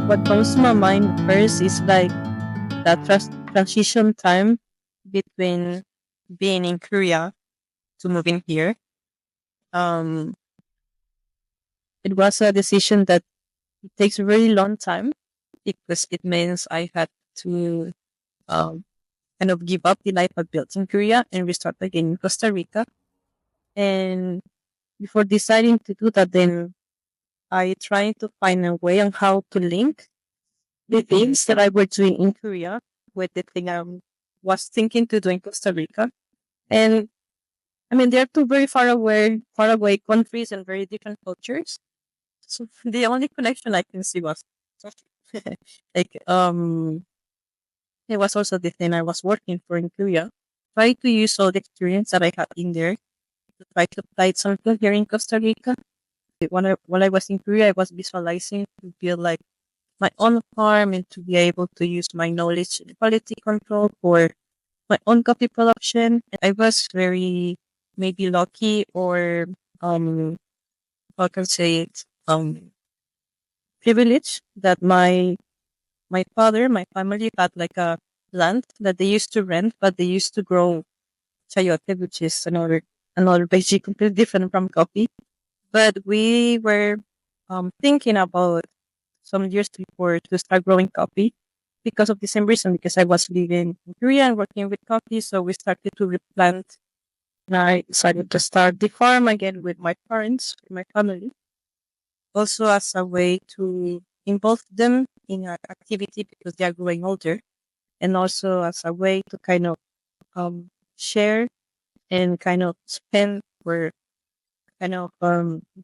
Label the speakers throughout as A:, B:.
A: What comes to my mind first is like that transition time between being in Korea to moving here. Um, it was a decision that it takes a very long time because it means I had to um, kind of give up the life I built in Korea and restart again in Costa Rica. And before deciding to do that, then I tried to find a way on how to link the things that I were doing in Korea with the thing I was thinking to do in Costa Rica. And I mean, they're two very far away countries and very different cultures. So the only connection I can see was like it was also the thing I was working for in Korea. Try to use all the experience that I had in there to try to apply something here in Costa Rica. While I was in Korea, I was visualizing to build like my own farm and to be able to use my knowledge in quality control for my own coffee production. And I was very maybe lucky or um how can I say it privileged that my father, my family had like a land that they used to rent, but they used to grow chayote, which is another veggie completely different from coffee. But we were thinking about some years before to start growing coffee because of the same reason, because I was living in Korea and working with coffee. So we started to replant and I decided to start the farm again with my parents, with my family, also as a way to involve them in our activity because they are growing older, and also as a way to kind of share and kind of spend or kind of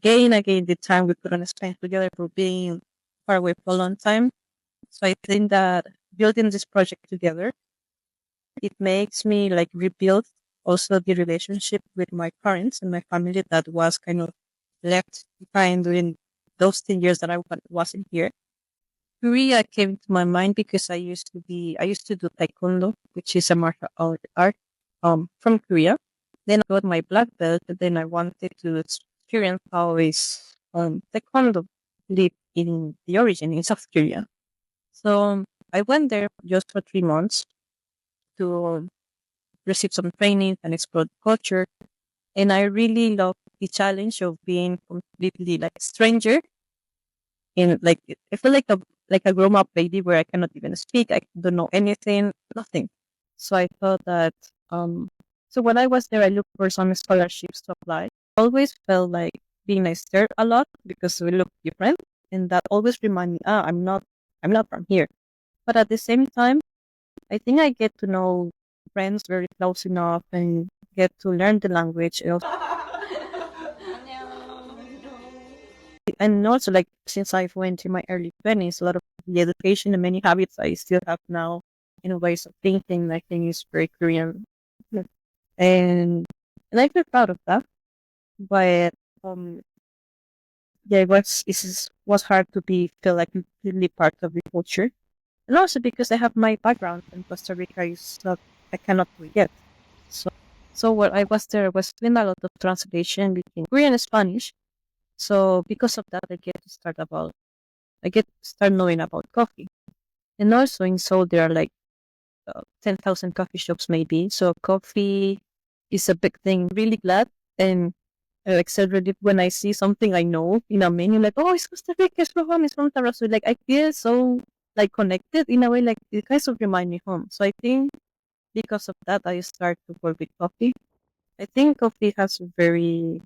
A: gain again the time we couldn't spend together for being far away for a long time. So I think that building this project together, it makes me like rebuild also the relationship with my parents and my family that was kind of left behind during those 10 years that wasn't here. Korea came to my mind because I used to do taekwondo, which is a martial art from Korea. Then I got my black belt, and then I wanted to experience how is taekwondo live in the origin in South Korea. So I went there just for 3 months to receive some training and explore the culture. And I really love the challenge of being completely like stranger in like I feel like a grown up baby where I cannot even speak. I don't know anything, nothing. So I thought that so when I was there I looked for some scholarships to apply. Always felt like being a stir a lot because we look different and that always remind me, I'm not from here. But at the same time, I think I get to know friends very close enough and get to learn the language and also like since I've went in my early 20s, a lot of the education and many habits I still have now in ways of thinking I think is very Korean. Yeah. And and I feel proud of that. But um yeah, was hard to be feel like completely part of the culture. And also because I have my background in Costa Rica is not I cannot forget. So so what I was there was doing a lot of translation between Korean and Spanish. So because of that I get to start knowing about coffee. And also in Seoul, there are like 10,000 coffee shops maybe. So coffee is a big thing. Really glad and excited when I see something I know in a menu, like, oh, it's Costa Rica, it's from home, it's from Tarasu. Like, I feel so like connected in a way, like it kind of remind me home. So I think because of that, I start to work with coffee. I think coffee has a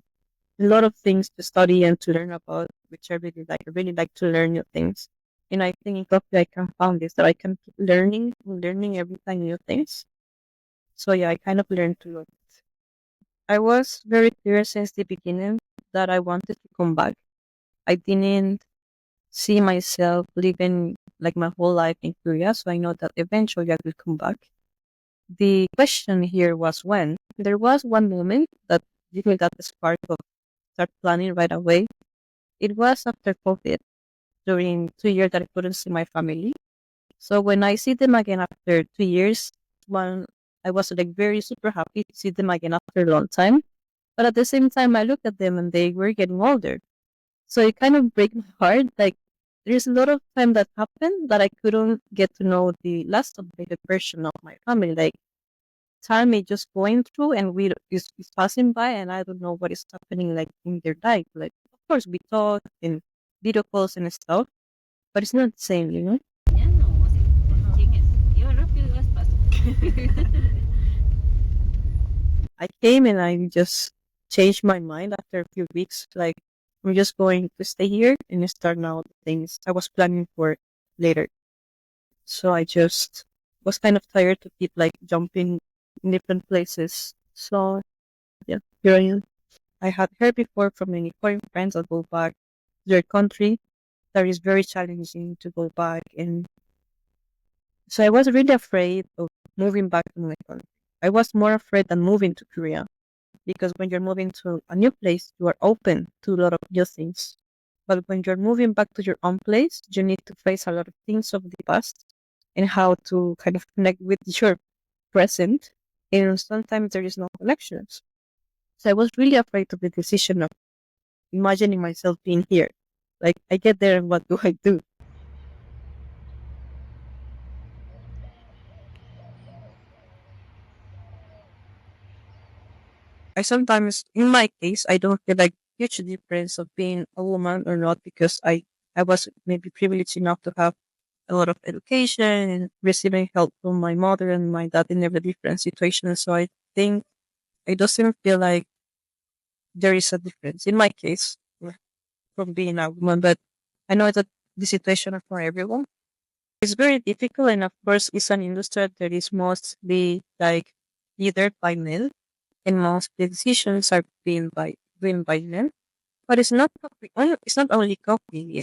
A: lot of things to study and to learn about, which I really like. I really like to learn new things. And I think in coffee I can found this that I can keep learning every time new things. So yeah, I kind of learned to learn. I was very clear since the beginning that I wanted to come back. I didn't see myself living like my whole life in Korea, so I know that eventually I will come back. The question here was when. There was one moment that gave me that spark of start planning right away. It was after COVID, during 2 years that I couldn't see my family. So when I see them again after 2 years, one I was like very super happy to see them again after a long time. But at the same time, I looked at them and they were getting older. So it kind of break my heart. Like there's a lot of time that happened that I couldn't get to know the last updated version of my family. Like time is just going through and is passing by and I don't know what is happening like in their life. Like of course we talk in video calls and stuff, but it's not the same, you know?
B: Ya no, así. ¿Quién es? Iba rápido y despacio.
A: I came and I just changed my mind after a few weeks. Like I'm just going to stay here and start now the things I was planning for later. So I just was kind of tired to keep like jumping in different places. So yeah, here I am. I had heard before from many foreign friends that go back to their country that is very challenging to go back. And so I was really afraid of moving back to my country. I was more afraid than moving to Korea because when you're moving to a new place, you are open to a lot of new things. But when you're moving back to your own place, you need to face a lot of things of the past and how to kind of connect with your present. And sometimes there is no connections. So I was really afraid of the decision of imagining myself being here. Like I get there and what do I do? I sometimes, in my case, I don't feel like huge difference of being a woman or not because I was maybe privileged enough to have a lot of education and receiving help from my mother and my dad in every different situation. So I think it doesn't feel like there is a difference in my case from being a woman, but I know that the situation is for everyone. It's very difficult, and of course, it's an industry that is mostly like leader by men, and most decisions are being by men. But it's not it's not only coffee.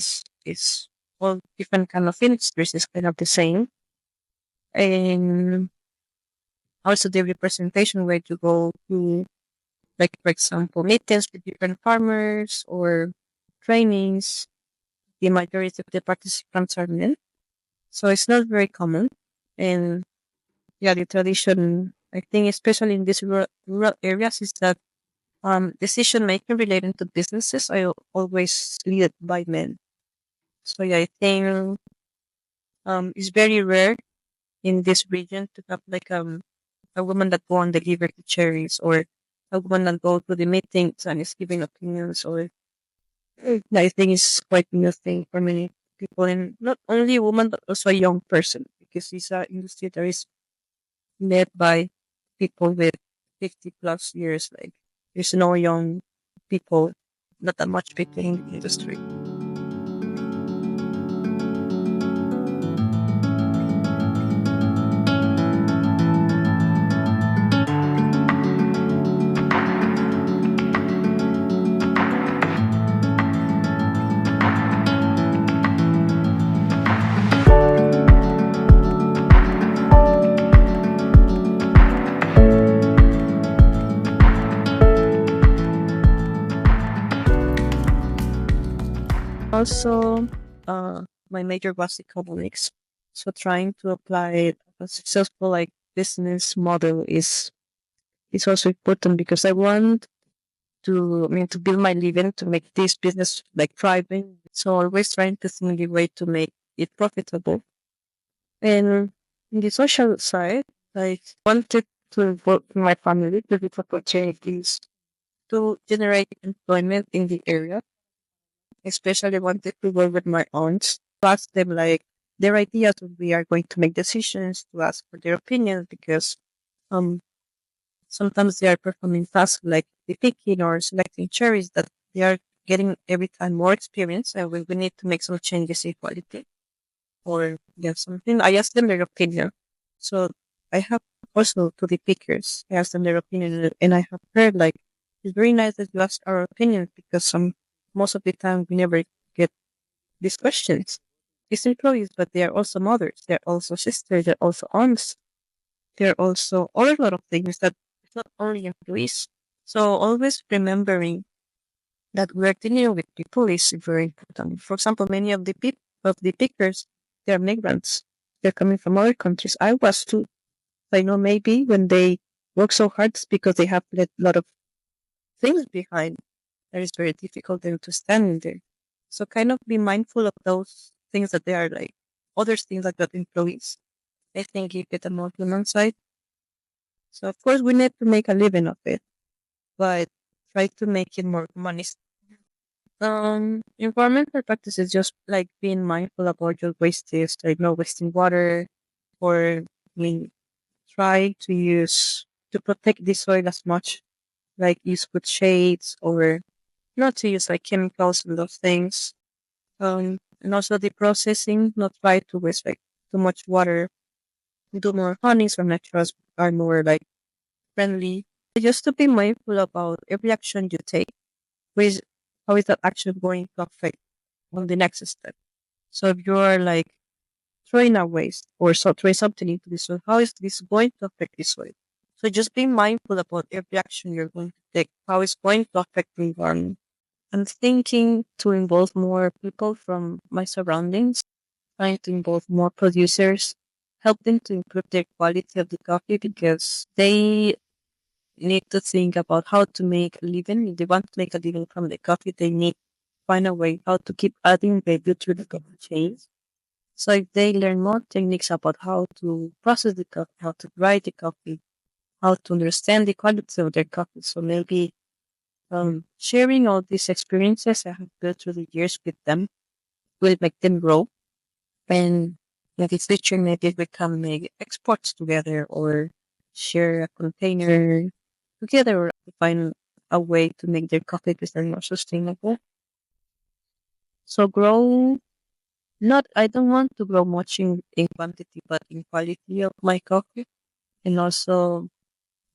A: It's all different kind of industries is kind of the same, and also the representation where you go to, like for example, meetings with different farmers or trainings. The majority of the participants are men, so it's not very common. And yeah, the tradition, I think, especially in these rural areas, is that decision making relating to businesses are always led by men. So yeah, I think it's very rare in this region to have like a woman that go and deliver the cherries or a woman that go to the meetings and is giving opinions or I think it's quite new thing for many people and not only a woman but also a young person because it's an industry that is led by people with 50 plus years. Like there's no young people, not that much people in the industry. Also, my major was economics. So trying to apply a successful like business model is also important because I want to, I mean, to build my living, to make this business like thriving. So always trying to think the way to make it profitable. And in the social side, I wanted to work with my family to look opportunities to generate employment in the area. Especially wanted to work with my aunts, to ask them like their ideas when we are going to make decisions, to ask for their opinions because um sometimes they are performing tasks like the picking or selecting cherries that they are getting every time more experience and we need to make some changes in quality or get something. I ask them their opinion. So I have also to the pickers, I ask them their opinion and I have heard like it's very nice that you ask our opinion because most of the time we never get these questions. These employees, but they are also mothers, they're also sisters, they're also aunts, they're also all a lot of things that it's not only employees. So always remembering that we're dealing with people is very important. For example, many of the people of the pickers, they're migrants. They're coming from other countries. I was too. I know maybe when they work so hard it's because they have let a lot of things behind that is very difficult then to stand in there. So kind of be mindful of those things that they are like other things like that employees. I think give it a more human side. So of course we need to make a living of it, but try to make it more humanist. Environmental practices just like being mindful about your wastage, like not wasting water, or I mean, try to use to protect the soil as much, like use good shades or not to use like chemicals and those things. And also the processing, not try to waste like too much water. Do more honeys or naturals are more like friendly. Just to be mindful about every action you take, with how is that action going to affect on the next step. So if you're like throwing a waste or so throwing something into the soil, how is this going to affect the soil? So just be mindful about every action you're going to take, how it's going to affect the environment. I'm thinking to involve more people from my surroundings, trying to involve more producers, help them to improve their quality of the coffee because they need to think about how to make a living. If they want to make a living from the coffee, they need to find a way how to keep adding value to the coffee chain. So if they learn more techniques about how to process the coffee, how to grind the coffee, how to understand the quality of their coffee, so maybe sharing all these experiences I have built through the years with them will make them grow. And in the future, maybe we can make exports together or share a container together or find a way to make their coffee business more sustainable. So grow, not, I don't want to grow much in quantity, but in quality of my coffee. And also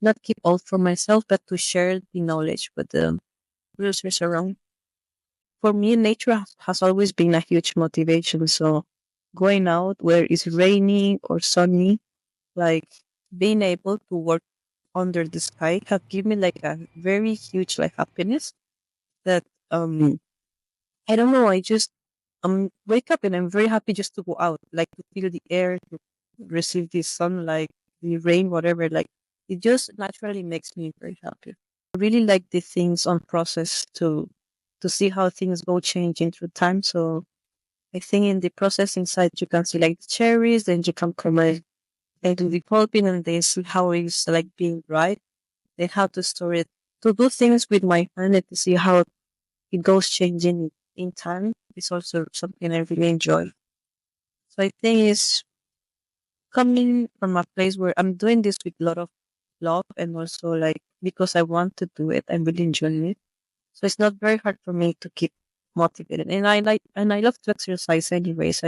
A: not keep all for myself, but to share the knowledge with the producers around. For me, nature has always been a huge motivation. So going out where it's raining or sunny, like being able to work under the sky have given me like a very huge like happiness that I don't know, I just wake up and I'm very happy just to go out, like to feel the air, to receive the sunlight, the rain, whatever. Like it just naturally makes me very happy. I really like the things on process to see how things go changing through time. So I think in the process inside you can see like the cherries, then you can come and do the pulping and then see how it's like being dried, then how to store it. To do things with my hand and to see how it goes changing in time is also something I really enjoy. So I think it's coming from a place where I'm doing this with a lot of love and also like because I want to do it, I'm really enjoying it. So it's not very hard for me to keep motivated. And I love to exercise anyways.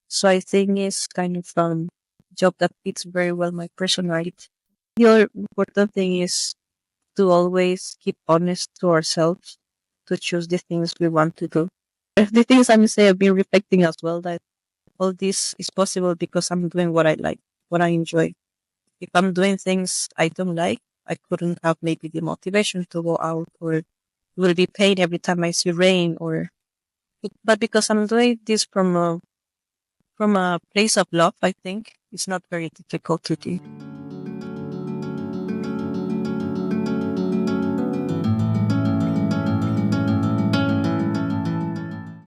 A: So I think it's kind of job that fits very well my personality. The other important thing is to always keep honest to ourselves to choose the things we want to do. The things I'm saying I've been reflecting as well that all this is possible because I'm doing what I like, what I enjoy. If I'm doing things I don't like, I couldn't have maybe the motivation to go out or will be paid every time I see rain or but because I'm doing this from a place of love, I think it's not very difficult to do.